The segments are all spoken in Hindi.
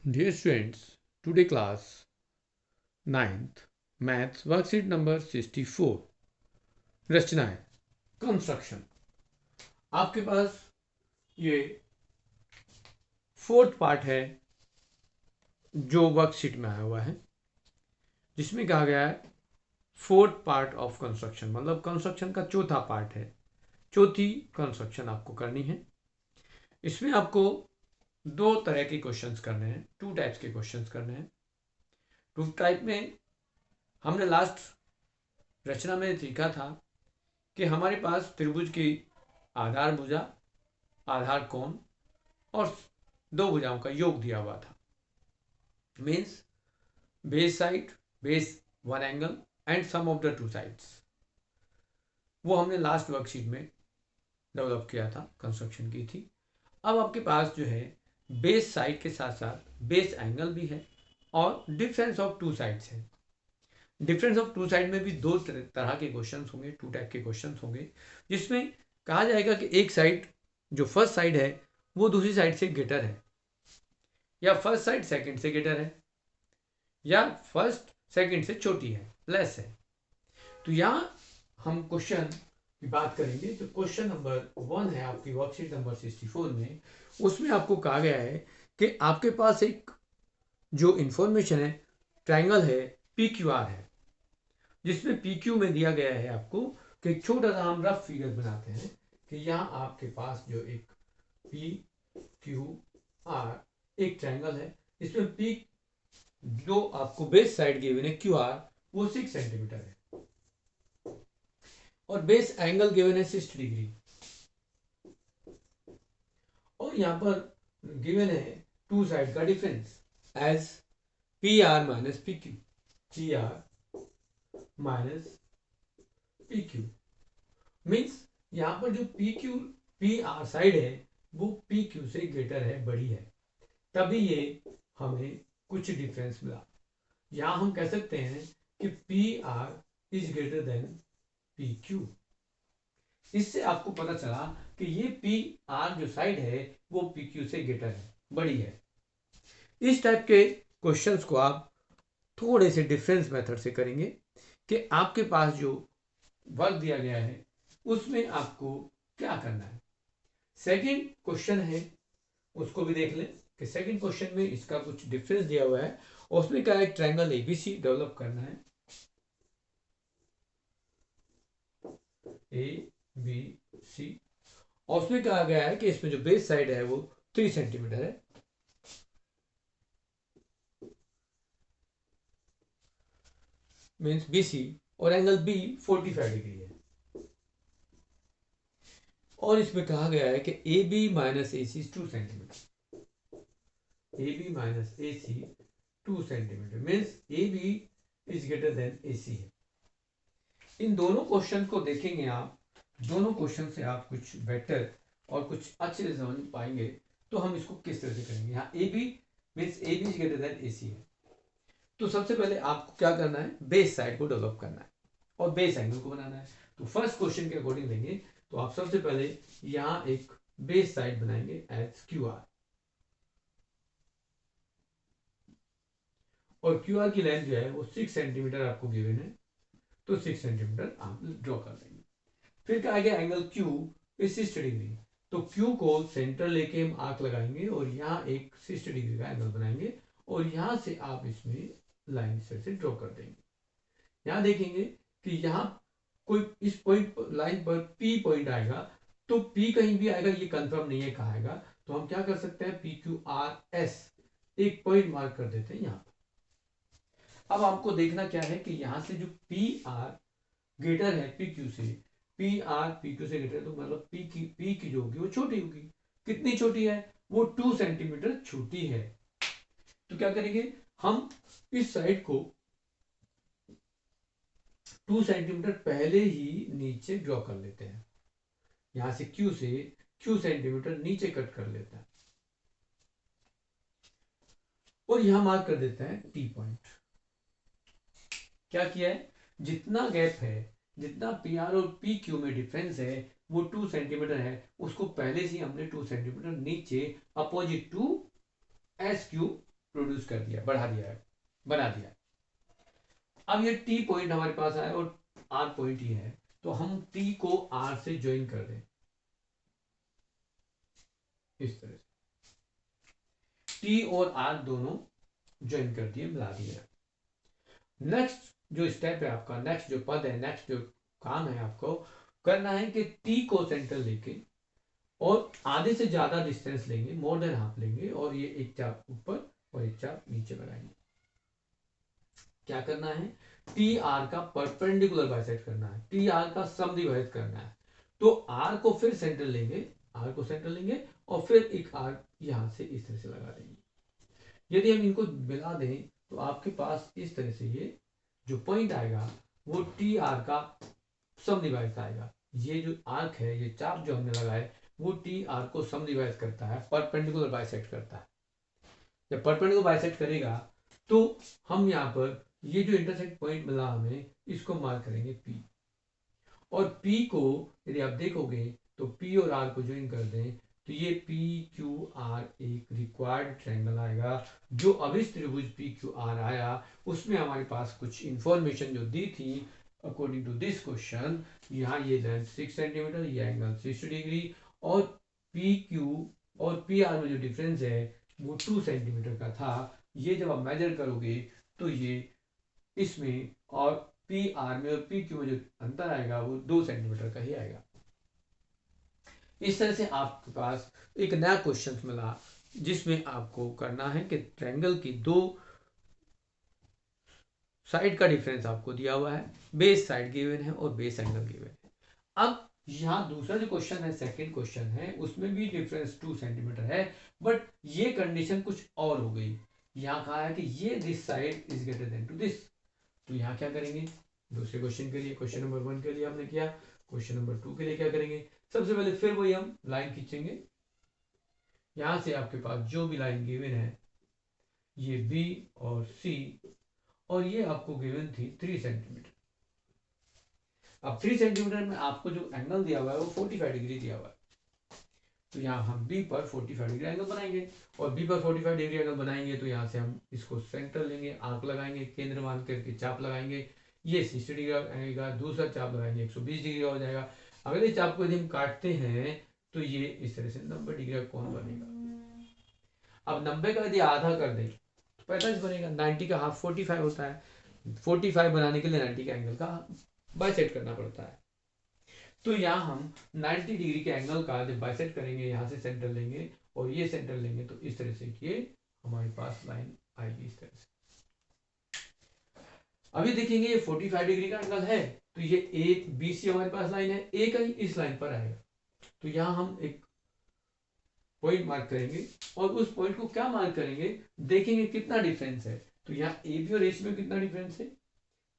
Dear students, today class 9th maths worksheet number 64 रचनाएं कंस्ट्रक्शन। आपके पास ये फोर्थ पार्ट है जो वर्कशीट में आया हुआ है, जिसमें कहा गया है फोर्थ पार्ट ऑफ कंस्ट्रक्शन, मतलब कंस्ट्रक्शन का चौथा पार्ट है। चौथी कंस्ट्रक्शन आपको करनी है। इसमें आपको दो तरह के क्वेश्चंस करने हैं, टू टाइप्स के क्वेश्चंस करने हैं। टू टाइप में हमने लास्ट रचना में सीखा था कि हमारे पास त्रिभुज की आधार भुजा, आधार कोण और दो भुजाओं का योग दिया हुआ था। Means base side, base one angle and sum of the two sides. वो हमने लास्ट वर्कशीट में डेवलप किया था, कंस्ट्रक्शन की थी। अब आपके पास जो है बेस साइड के साथ साथ बेस एंगल भी है और डिफरेंस ऑफ टू साइड्स है। डिफरेंस ऑफ टू साइड में भी दो तरह के क्वेश्चंस होंगे, टू टाइप के क्वेश्चंस होंगे, जिसमें कहा जाएगा कि एक साइड जो फर्स्ट साइड है वो दूसरी साइड से ग्रेटर है, या फर्स्ट साइड सेकंड से ग्रेटर है, या फर्स्ट सेकंड से छोटी है, लेस है। तो यहां हम क्वेश्चन की बात करेंगे। जो क्वेश्चन नंबर 1 है आपकी वर्कशीट नंबर 64 में, उसमें आपको कहा गया है कि आपके पास एक जो इंफॉर्मेशन है, ट्राइंगल है, पी क्यू आर है, जिसमें पी क्यू में दिया गया है आपको कि एक छोटा सा हम रफ फिगर बनाते हैं कि यहाँ आपके पास जो एक पी क्यू आर एक ट्राइंगल है, इसमें पी जो आपको बेस साइड गिवन है क्यू आर वो 6 सेंटीमीटर है और बेस एंगल गिवन है 60 डिग्री, और यहां पर गिवन है टू साइड का difference as P R minus P Q, P R minus P Q. Means यहां पर जो P Q P R side है वो पी क्यू से ग्रेटर है, बड़ी है, तभी ये हमें कुछ डिफरेंस मिला। यहां हम कह सकते हैं कि P R is greater then P Q. इससे आपको पता चला कि ये पी आर जो साइड है वो पी क्यू से ग्रेटर है, बड़ी है। इस टाइप के क्वेश्चंस को आप थोड़े से डिफरेंस मेथड से करेंगे कि आपके पास जो वर्क दिया गया है उसमें आपको क्या करना है। सेकंड क्वेश्चन है, उसको भी देख लें कि सेकंड क्वेश्चन में इसका कुछ डिफरेंस दिया हुआ है और उसमें क्या है, ट्रायंगल एबीसी डेवलप करना है, ए बी सी, और उसमें कहा गया है कि इसमें जो बेस साइड है वो 3 सेंटीमीटर है, मीन्स बीसी, और एंगल बी 45 डिग्री है। और इसमें कहा गया है कि A B minus A C 2 centimetre, A B minus A C 2 centimetre, means A B is greater than A C है। इन दोनों क्वेश्चन को देखेंगे आप, दोनों क्वेश्चन से आप कुछ बेटर और कुछ अच्छे से समझ पाएंगे। तो हम इसको किस तरह से करेंगे। यहाँ A B means A B is greater than A C है, तो सबसे पहले आपको क्या करना है, बेस साइड को डेवलप करना है और बेस एंगल को बनाना है। तो फर्स्ट क्वेश्चन के अकॉर्डिंग लेंगे तो आप सबसे पहले यहां एक बेस साइड बनाएंगे एज क्यू आर, और क्यू आर की लेंथ जो है वो 6 सेंटीमीटर आपको गिवन है, तो 6 सेंटीमीटर आप ड्रॉ कर देंगे। फिर क्या आएगा, एंगल क्यू इज 60 डिग्री, तो क्यू को सेंटर लेके हम आर्क लगाएंगे और यहाँ एक 60 डिग्री का एंगल बनाएंगे, और यहां से आप इसमें लाइन इस तरह से ड्रॉ कर देंगे। यहां देखेंगे कि यहाँ कोई इस पॉइंट लाइन पर पी पॉइंट आएगा, तो पी कहीं भी आएगा, ये कंफर्म नहीं है कहाँ आएगा, तो हम क्या कर सकते हैं, पी क्यू आर एस एक पॉइंट मार्क कर देते हैं यहाँ। अब आपको देखना क्या है कि यहां से जो पी आर ग्रेटर है पी क्यू से, पी आर पी क्यू से ग्रेटर है, तो मतलब पी की जो होगी वो छोटी होगी। कितनी छोटी है, वो 2 सेंटीमीटर छोटी है। तो क्या करेंगे, हम इस साइड को 2 सेंटीमीटर पहले ही नीचे ड्रॉ कर लेते हैं। यहां से क्यू सेंटीमीटर नीचे कट कर लेते हैं और यहां मार्क कर देते हैं टी पॉइंट। क्या किया है, जितना गैप है, जितना पी आर और पी क्यू में डिफरेंस है वो 2 सेंटीमीटर है, उसको पहले से हमने 2 सेंटीमीटर नीचे opposite to S Q produce कर दिया, बढ़ा दिया है, बना दिया। अब ये टी पॉइंट हमारे पास आया और आर पॉइंट ये है, तो हम टी को आर से ज्वाइन कर दें इस तरह से, टी और आर दोनों ज्वाइन कर दिए, मिला दिया। नेक्स्ट जो स्टेप है आपका, नेक्स्ट जो पद है, नेक्स्ट जो काम है आपको करना है कि टी को सेंटर लेके और आधे से ज्यादा डिस्टेंस लेंगे, मोर देन हाफ लेंगे, और ये एक चाप ऊपर और एक चाप नीचे लगाएंगे। क्या करना है, टी आर का परपेंडिकुलर बाइसेक्ट करना है, टी आर का समद्विभाजित करना है। तो आर को फिर सेंटर लेंगे, आर को सेंटर लेंगे और फिर एक आर यहां से इस तरह से लगा देंगे। यदि हम इनको मिला दें तो आपके पास इस तरह से ये जो पॉइंट आएगा वो टी आर का समद्विभाजित आएगा। ये जो आर्क है, ये चाप जो हमने लगाए, वो टी आर को समद्विभाजित करता है, परपेंडिकुलर बाइसेक्ट करता है। जब परपेंडिकुलर बाइसेक्ट करेगा तो हम यहाँ पर ये जो इंटरसेक्ट पॉइंट मिला हमें, इसको मार्क करेंगे पी, और पी को यदि आप देखोगे तो पी और आर को ज्वाइन कर दें तो ये पी क्यू आर एक रिक्वायर्ड ट्रायंगल आएगा। जो अभिष्ट त्रिभुज पी क्यू आर आया उसमें हमारे पास कुछ इंफॉर्मेशन जो दी थी अकॉर्डिंग टू दिस क्वेश्चन, यहाँ ये लेंथ 6 सेंटीमीटर, ये एंगल 60 डिग्री, और पी क्यू और पी आर में जो डिफरेंस है वो 2 सेंटीमीटर का था। ये जब आप मेजर करोगे तो ये इसमें और पी आर में और पी क्यू में जो अंतर आएगा वो 2 सेंटीमीटर का ही आएगा। इस तरह से आपके पास एक नया क्वेश्चन मिला जिसमें आपको करना है कि ट्रायंगल की दो साइड का डिफरेंस आपको दिया हुआ है, बेस साइड गिवन है और बेस एंगल गिवन है। अब यहाँ दूसरा जो क्वेश्चन है, सेकंड क्वेश्चन है, उसमें भी डिफरेंस 2 सेंटीमीटर है, बट ये कंडीशन कुछ और हो गई। यहाँ कहा है कि ये this side is greater than to this. तो यहाँ क्या करेंगे, दूसरे क्वेश्चन के लिए, क्वेश्चन नंबर 1 के लिए हमने किया, क्वेश्चन नंबर 2 के लिए क्या करेंगे, सबसे पहले फिर वही हम लाइन खींचेंगे। यहां से आपके पास जो भी लाइन गिवन है ये बी और सी, और ये आपको गिवन थी 3 सेंटीमीटर। अब 3 सेंटीमीटर में आपको जो एंगल दिया हुआ है वो 45 डिग्री दिया हुआ है, तो यहाँ हम बी पर 45 डिग्री एंगल बनाएंगे, और बी पर 45 डिग्री एंगल बनाएंगे तो यहाँ से हम इसको सेंटर लेंगे, आर्क लगाएंगे, केंद्र मान करके चाप लगाएंगे, ये 60 डिग्री आएगा, दूसरा चाप लगाएंगे 120 डिग्री हो जाएगा। अगले चाप को यदि हम काटते हैं तो ये इस तरह से 90 डिग्री का कोण बनेगा। अब 90 का यदि आधा कर दें तो 45 बनेगा, 90 का हाफ 45 होता है, 45 बनाने के लिए 90 का एंगल का बाइसेक्ट करना पड़ता है। तो यहाँ हम 90 डिग्री के एंगल का जब बाइसेक्ट करेंगे, यहाँ से सेंटर लेंगे और ये सेंटर लेंगे तो इस तरह से ये हमारे पास लाइन आएगी इस तरह से। अभी देखेंगे ये 45 डिग्री का एंगल है, तो ये ए बी सी हमारे पास लाइन है, ए का इस लाइन पर आएगा, तो यहाँ हम एक पॉइंट मार्क करेंगे और उस पॉइंट को क्या मार्क करेंगे, देखेंगे कितना डिफरेंस है। तो यहाँ ए बी और ए सी में कितना डिफरेंस है,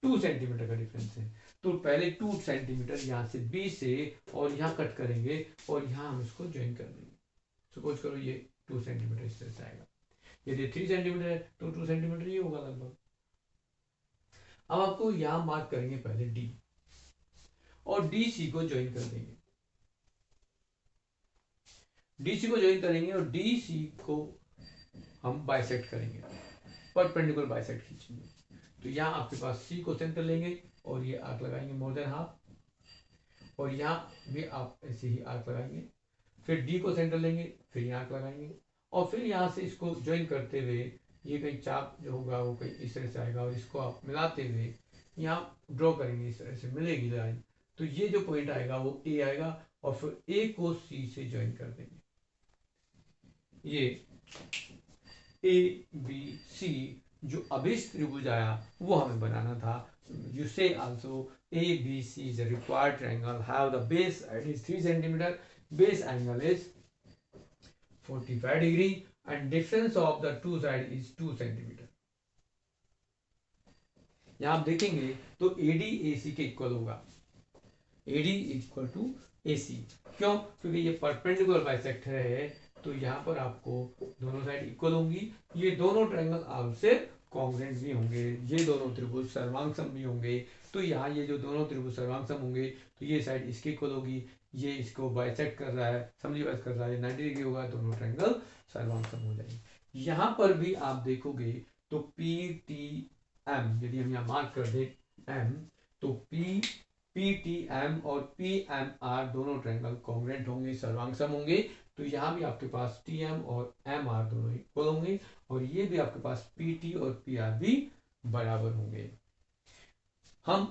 2 सेंटीमीटर का डिफरेंस है। तो पहले 2 सेंटीमीटर यहाँ से बी से और यहाँ कट करेंगे और यहाँ हम इसको ज्वाइन कर देंगे। सपोज करो ये 2 सेंटीमीटर इस तरह से आएगा, यदि 3 सेंटीमीटर है तो 2 सेंटीमीटर ये होगा लगभग। अब आपको यहाँ मार्क करेंगे पहले डी, और डी सी को ज्वाइन कर देंगे, डी सी को ज्वाइन करेंगे और डी सी को हम बाइसेक्ट करेंगे, परपेंडिकुलर बाइसेक्ट खींचेंगे। तो यहाँ आपके पास सी को सेंटर लेंगे और ये आर्क लगाएंगे मोर देन हाफ, और यहाँ भी आप ऐसे ही आर्क लगाएंगे, फिर डी को सेंटर लेंगे, फिर यहाँ आर्क लगाएंगे, और फिर यहाँ से इसको ज्वाइन करते हुए ये कहीं चाप जो होगा वो कहीं इस तरह से आएगा, और इसको आप मिलाते हुए यहाँ ड्रॉ करेंगे, इस तरह से मिलेगी लाइन। तो ये जो पॉइंट आएगा वो ए आएगा, और फिर ए को सी से ज्वाइन कर देंगे। ये ए बी सी जो अभिष्ट त्रिभुज आया वो हमें बनाना था। You say also ABC is a required triangle, have the base side is 3 centimeter, base angle is 45 degree and difference of the two side is 2 centimeter। यहाँ आप देखेंगे तो AD AC के इक्वल होगा, AD इक्वल टू AC। क्यों? क्योंकि ये परपेंडिकुलर बाइसेक्टर है, तो यहाँ पर आपको दोनों साइड इक्वल होंगी, ये दोनों ट्रायंगल आपसे कॉन्ग्रुएंट भी होंगे, ये दोनों त्रिभुज सर्वांगसम भी होंगे। तो यहाँ ये जो दोनों त्रिभुज सर्वांगसम होंगे तो ये साइड इसके इक्वल होगी, ये इसको बाइसेक्ट कर रहा है, समझिए बाइसेक्ट कर रहा है, 90 डिग्री होगा, दोनों ट्रायंगल सर्वांगसम हो जाएंगे। यहां पर भी आप देखोगे तो पी टी एम, यदि हम यहाँ मार्क कर दें एम, तो पी टी एम और पी एम आर दोनों ट्रायंगल कॉन्ग्रुएंट होंगे, सर्वांग सम होंगे। तो यहाँ भी आपके पास टी एम और एम आर दोनों इक्वल होंगे, और ये भी आपके पास पी टी और पी आर भी बराबर होंगे। हम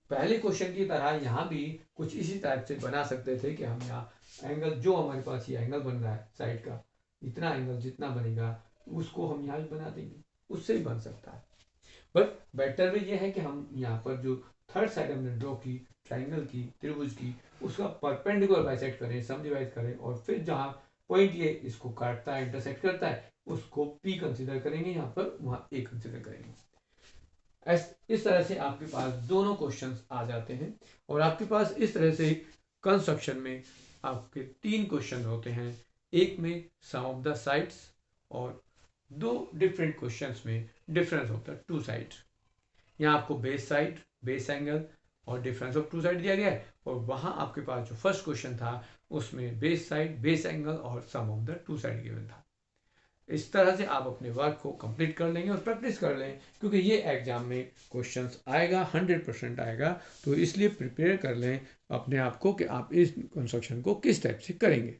पहले क्वेश्चन की तरह यहाँ भी कुछ इसी टाइप से बना सकते थे कि हम यहाँ एंगल, जो हमारे पास ये एंगल बन रहा है साइड का, इतना एंगल जितना बनेगा उसको हम यहाँ भी बना देंगे, उससे भी बन सकता है। बट बेटर वे ये है कि हम यहाँ पर जो थर्ड साइड हमने ड्रॉ की ट्राइंगल की, त्रिभुज की, उसका परपेंडिकुलर बाइसेक्ट करें, सम डिवाइड करें, और फिर जहाँ पॉइंट ये इसको काटता है, इंटरसेक्ट करता है, उसको P कंसिडर करेंगे यहाँ पर, वहाँ A कंसिडर करेंगे। इस तरह से आपके पास दोनों क्वेश्चंस आ जाते हैं, और आपके पास इस तरह से कंस्ट्रक्शन में आपके 3 क्वेश्चन होते हैं। एक में सम ऑफ द साइड्स, और 2 डिफरेंट क्वेश्चंस में डिफरेंस ऑफ द 2 साइड्स। यहाँ आपको बेस साइड, बेस एंगल और डिफरेंस ऑफ 2 साइड दिया गया है, और वहाँ आपके पास जो फर्स्ट क्वेश्चन था उसमें बेस साइड, बेस एंगल और सम ऑफ द 2 साइड गिवन था। इस तरह से आप अपने वर्क को कंप्लीट कर लेंगे और प्रैक्टिस कर लें, क्योंकि ये एग्जाम में क्वेश्चंस आएगा, 100% आएगा। तो इसलिए प्रिपेयर कर लें अपने आप को कि आप इस कंस्ट्रक्शन को किस टाइप से करेंगे।